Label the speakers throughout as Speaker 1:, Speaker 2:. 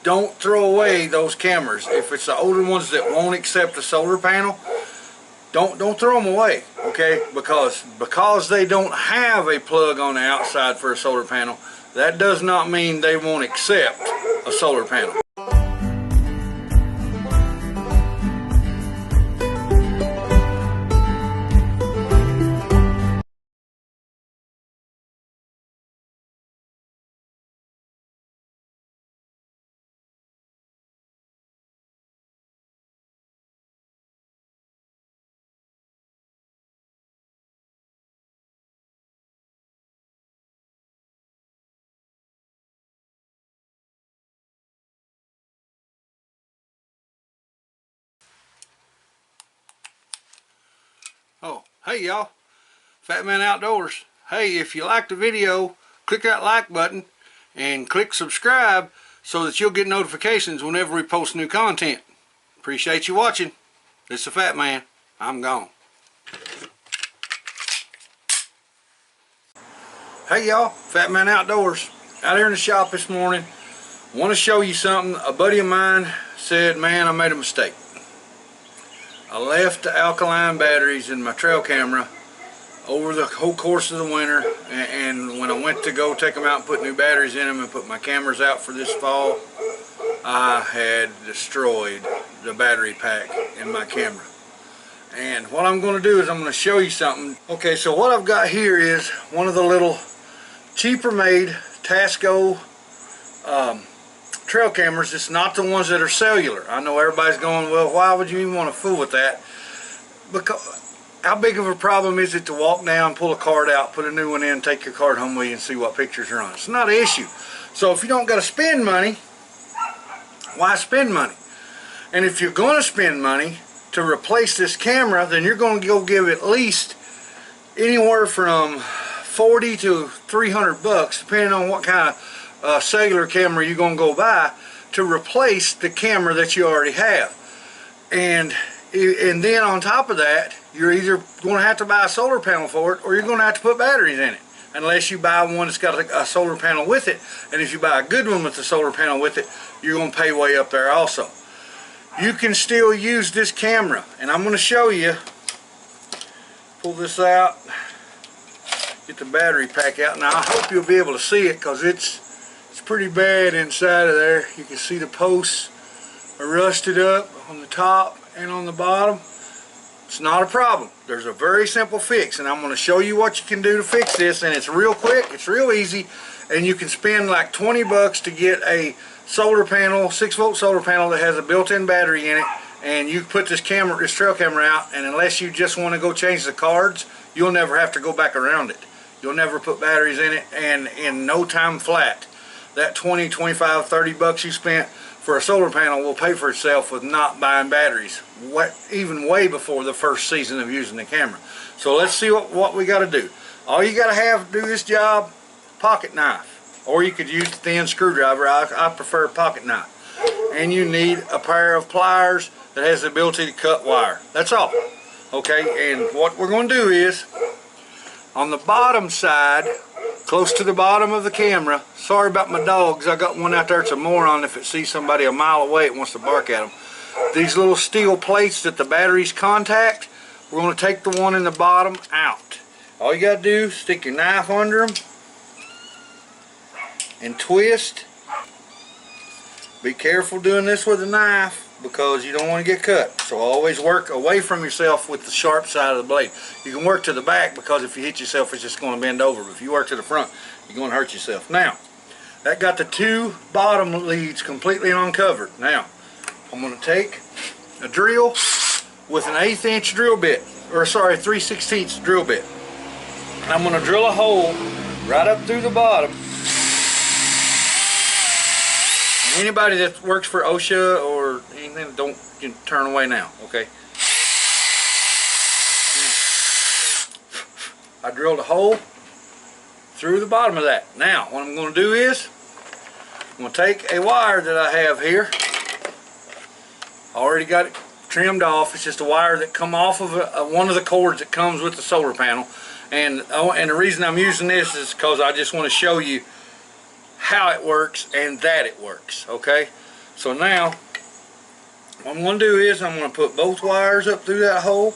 Speaker 1: don't throw away those cameras. If it's the older ones that won't accept the solar panel, don't throw them away, okay? Because they don't have a plug on the outside for a solar panel, that does not mean they won't accept a solar panel. Oh, hey y'all, Fat Man Outdoors. Hey, if you liked the video, click that like button and click subscribe so that you'll get notifications whenever we post new content. Appreciate you watching. This is the Fat Man. I'm gone. Hey y'all, Fat Man Outdoors. Out here in the shop this morning. Want to show you something. A buddy of mine said, man, I made a mistake. I left the alkaline batteries in my trail camera over the whole course of the winter, and when I went to go take them out and put new batteries in them and put my cameras out for this fall, I had destroyed the battery pack in my camera. And what I'm going to do is I'm going to show you something. Okay, so what I've got here is one of the little cheaper made Tasco trail cameras. It's not the ones that are cellular. I know everybody's going, well, why would you even want to fool with that? Because how big of a problem is it to walk down, pull a card out, put a new one in, take your card home with you and see what pictures are on it? It's not an issue. So if you don't got to spend money, why spend money? And if you're going to spend money to replace this camera, then you're going to go give at least anywhere from 40 to 300 bucks, depending on what kind of cellular camera you're going to go buy, to replace the camera that you already have. And then on top of that, you're either going to have to buy a solar panel for it, or you're going to have to put batteries in it, unless you buy one that's got a solar panel with it. And if you buy a good one with the solar panel with it, you're going to pay way up there also. You can still use this camera, and I'm going to show you. Pull this out, get the battery pack out. Now I hope you'll be able to see it, because it's pretty bad inside of there. You can see the posts are rusted up on the top and on the bottom. It's not a problem. There's a very simple fix, and I'm going to show you what you can do to fix this, and it's real quick, it's real easy, and you can spend like 20 bucks to get a solar panel, 6-volt solar panel that has a built-in battery in it, and you put this trail camera out, and unless you just want to go change the cards, you'll never have to go back around it. You'll never put batteries in it, and in no time flat, that 20, 25, 30 bucks you spent for a solar panel will pay for itself with not buying batteries, even way before the first season of using the camera. So let's see what we got to do. All you got to have to do this job, pocket knife, or you could use a thin screwdriver. I prefer a pocket knife. And you need a pair of pliers that has the ability to cut wire. That's all. Okay, and what we're going to do is, on the bottom side, close to the bottom of the camera, sorry about my dogs, I got one out there, it's a moron. If it sees somebody a mile away, it wants to bark at them. These little steel plates that the batteries contact, we're going to take the one in the bottom out. All you got to do is stick your knife under them and twist. Be careful doing this with a knife, because you don't want to get cut. So always work away from yourself with the sharp side of the blade. You can work to the back, because if you hit yourself, it's just going to bend over. But if you work to the front, you're going to hurt yourself. Now, that got the two bottom leads completely uncovered. Now, I'm going to take a drill with an 1/8 inch drill bit, or sorry, 3/16 drill bit. And I'm going to drill a hole right up through the bottom. Anybody that works for OSHA or anything, don't turn away now, okay? I drilled a hole through the bottom of that. Now, what I'm going to do is, I'm going to take a wire that I have here. I already got it trimmed off. It's just a wire that come off of one of the cords that comes with the solar panel. And the reason I'm using this is because I just want to show you how it works and that it works. Okay, so now what I'm going to do is I'm going to put both wires up through that hole.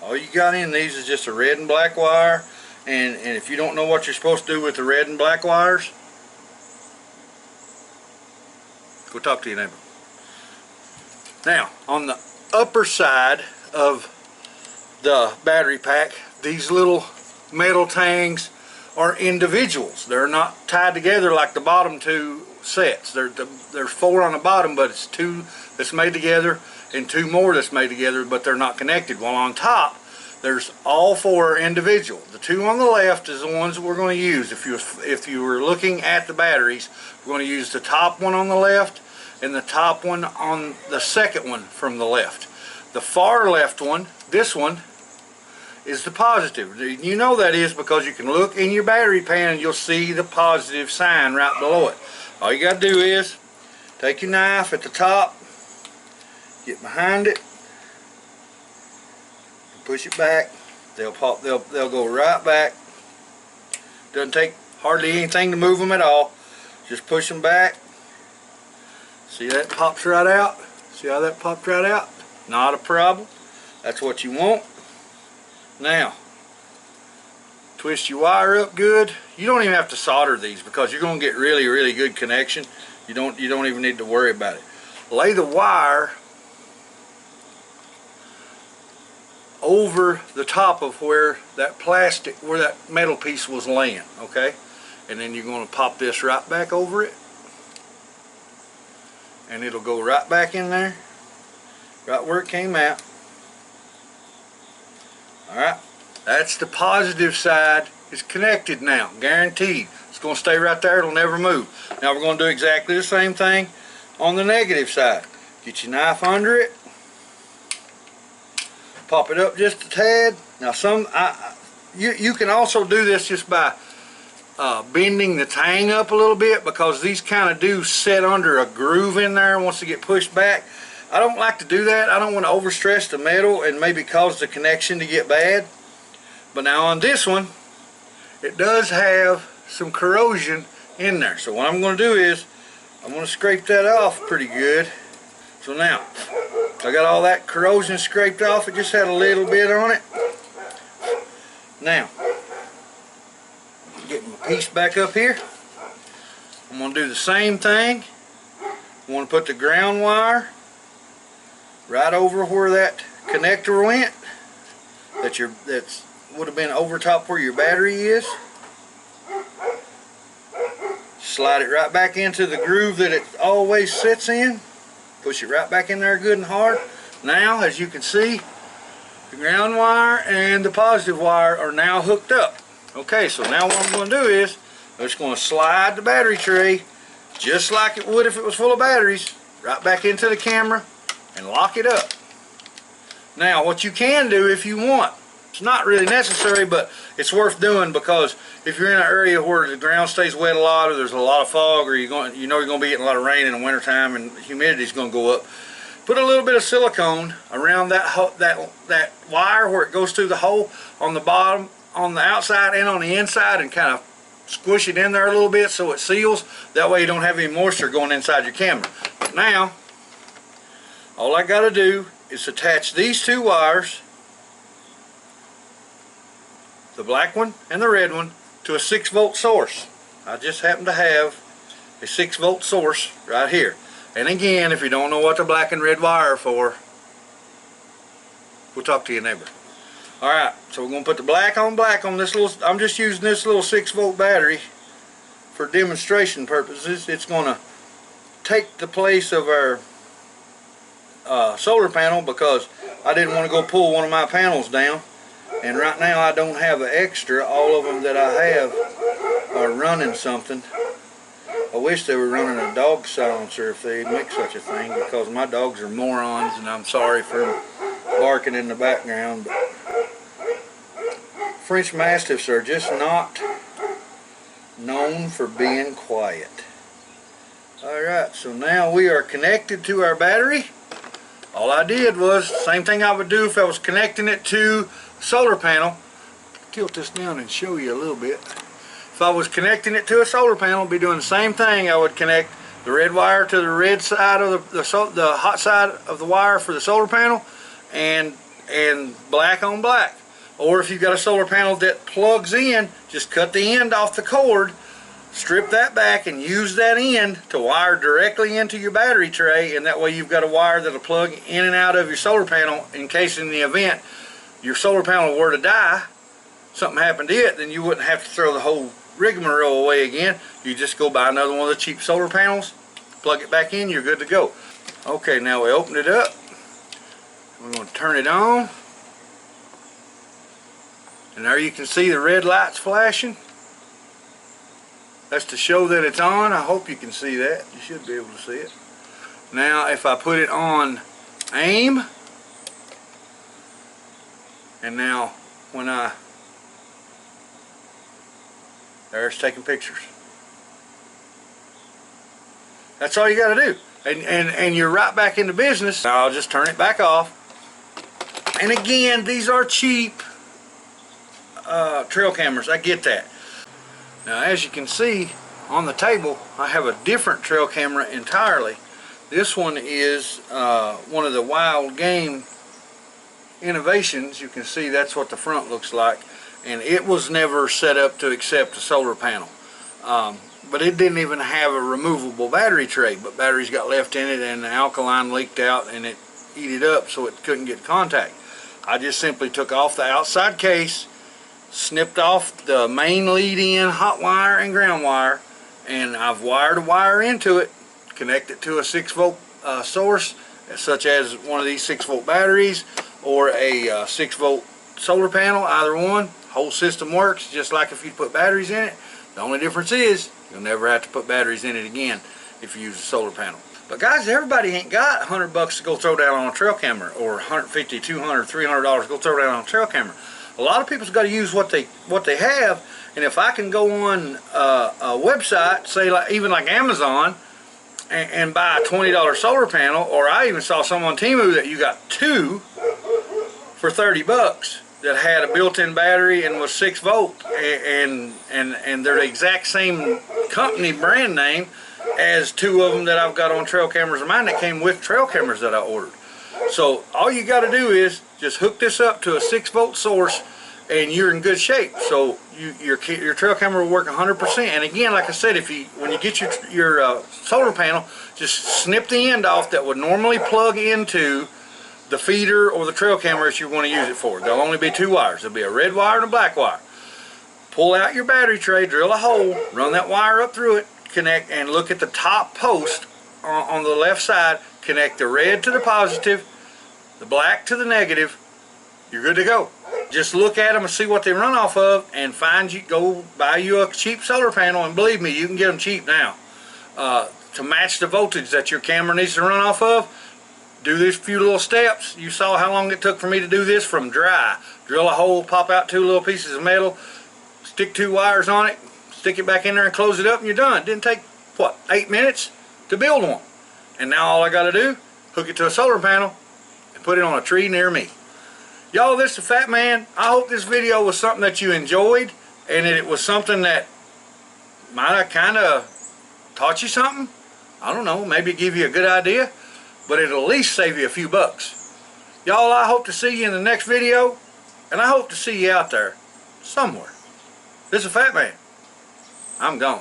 Speaker 1: All you got in these is just a red and black wire, and if you don't know what you're supposed to do with the red and black wires, go talk to your neighbor. Now, on the upper side of the battery pack, these little metal tangs are individuals. They're not tied together like the bottom two sets. There's 4 on the bottom, but it's 2 that's made together and 2 more that's made together, but they're not connected. While on top, there's all 4 individual. The 2 on the left is the ones that we're going to use. If you were looking at the batteries, we're going to use the top one on the left and the top one on the second one from the left. The far left one, this one, is the positive. You know that is because you can look in your battery pan and you'll see the positive sign right below it. All you got to do is take your knife at the top, get behind it, push it back. They'll go right back. Doesn't take hardly anything to move them at all. Just push them back. See, that pops right out? See how that popped right out? Not a problem. That's what you want. Now, twist your wire up good. You don't even have to solder these because you're going to get really, really good connection. You don't even need to worry about it. Lay the wire over the top of where that metal piece was laying, okay? And then you're going to pop this right back over it. And it'll go right back in there, right where it came out. Alright, that's the positive side. It's connected now, guaranteed. It's going to stay right there, it'll never move. Now we're going to do exactly the same thing on the negative side. Get your knife under it, pop it up just a tad. Now you can also do this just by bending the tang up a little bit, because these kind of do set under a groove in there once they get pushed back. I don't like to do that. I don't want to overstress the metal and maybe cause the connection to get bad. But now on this one, it does have some corrosion in there. So what I'm going to do is I'm going to scrape that off pretty good. So now I got all that corrosion scraped off. It just had a little bit on it. Now get my piece back up here. I'm going to do the same thing. I want to put the ground wire right over where that connector went. That would have been over top where your battery is. Slide it right back into the groove that it always sits in. Push it right back in there good and hard. Now, as you can see, the ground wire and the positive wire are now hooked up. Okay, so now what I'm going to do is I'm just going to slide the battery tray just like it would if it was full of batteries right back into the camera and lock it up. Now what you can do if you want, it's not really necessary, but it's worth doing, because if you're in an area where the ground stays wet a lot, or there's a lot of fog, or you're going to be getting a lot of rain in the wintertime and humidity is going to go up, put a little bit of silicone around that wire where it goes through the hole on the bottom, on the outside and on the inside, and kind of squish it in there a little bit so it seals. That way you don't have any moisture going inside your camera. But now all I got to do is attach these 2 wires, the black one and the red one, to a 6-volt source. I just happen to have a 6-volt source right here. And again, if you don't know what the black and red wire are for, we'll talk to your neighbor. Alright, so we're going to put the black on this little, I'm just using this little 6-volt battery for demonstration purposes. It's going to take the place of our solar panel, because I didn't want to go pull one of my panels down, and right now I don't have an extra. All of them that I have are running something. I wish they were running a dog silencer if they'd make such a thing, because my dogs are morons, and I'm sorry for barking in the background, but French Mastiffs are just not known for being quiet. Alright, so now we are connected to our battery. All I did was the same thing I would do if I was connecting it to the solar panel. Tilt this down and show you a little bit. If I was connecting it to a solar panel, I'd be doing the same thing. I would connect the red wire to the red side of the hot side of the wire for the solar panel, and black on black. Or if you've got a solar panel that plugs in, just cut the end off the cord, strip that back, and use that end to wire directly into your battery tray, and that way you've got a wire that'll plug in and out of your solar panel in case in the event your solar panel were to die, something happened to it, then you wouldn't have to throw the whole rigmarole away again. You just go buy another one of the cheap solar panels, plug it back in, you're good to go. Okay, now we open it up. We're going to turn it on. And there you can see the red lights flashing. That's to show that it's on. I hope you can see that. You should be able to see it. Now if I put it on aim, and now when there it's taking pictures. That's all you got to do. And you're right back into business. Now I'll just turn it back off. And again, these are cheap trail cameras. I get that. Now as you can see on the table, I have a different trail camera entirely. This one is one of the Wild Game Innovations. You can see that's what the front looks like. And it was never set up to accept a solar panel. But it didn't even have a removable battery tray, but batteries got left in it and the alkaline leaked out and it ate it up so it couldn't get contact. I just simply took off the outside case, snipped off the main lead-in hot wire and ground wire, and I've wired a wire into it, connected to a 6-volt source, such as one of these 6-volt batteries or a 6-volt solar panel, either one. Whole system works just like if you put batteries in it. The only difference is you'll never have to put batteries in it again if you use a solar panel. But guys, everybody ain't got $100 to go throw down on a trail camera, or $150, $200, $300 to go throw down on a trail camera. A lot of people's got to use what they have, and if I can go on a website, say even like Amazon, and buy a $20 solar panel, or I even saw some on Temu that you got 2 for $30 that had a built-in battery and was 6-volt, and they're the exact same company brand name as 2 of them that I've got on trail cameras of mine that came with trail cameras that I ordered. So all you got to do is just hook this up to a 6-volt source and you're in good shape. So your trail camera will work 100%. And again, like I said, when you get your solar panel, just snip the end off that would normally plug into the feeder or the trail camera that you want to use it for. There'll only be 2 wires. There'll be a red wire and a black wire. Pull out your battery tray, drill a hole, run that wire up through it, connect, and look at the top post on the left side. Connect the red to the positive, the black to the negative. You're good to go. Just look at them and see what they run off of, and go buy you a cheap solar panel, and believe me, you can get them cheap now. To match the voltage that your camera needs to run off of, do these few little steps. You saw how long it took for me to do this from dry. Drill a hole, pop out 2 little pieces of metal, stick 2 wires on it, stick it back in there and close it up, and you're done. It didn't take, what, 8 minutes to build one. And now all I got to do, hook it to a solar panel and put it on a tree near me. Y'all, this is the Fat Man. I hope this video was something that you enjoyed, and that it was something that might have kind of taught you something. I don't know, maybe give you a good idea, but it'll at least save you a few bucks. Y'all, I hope to see you in the next video, and I hope to see you out there somewhere. This is the Fat Man. I'm gone.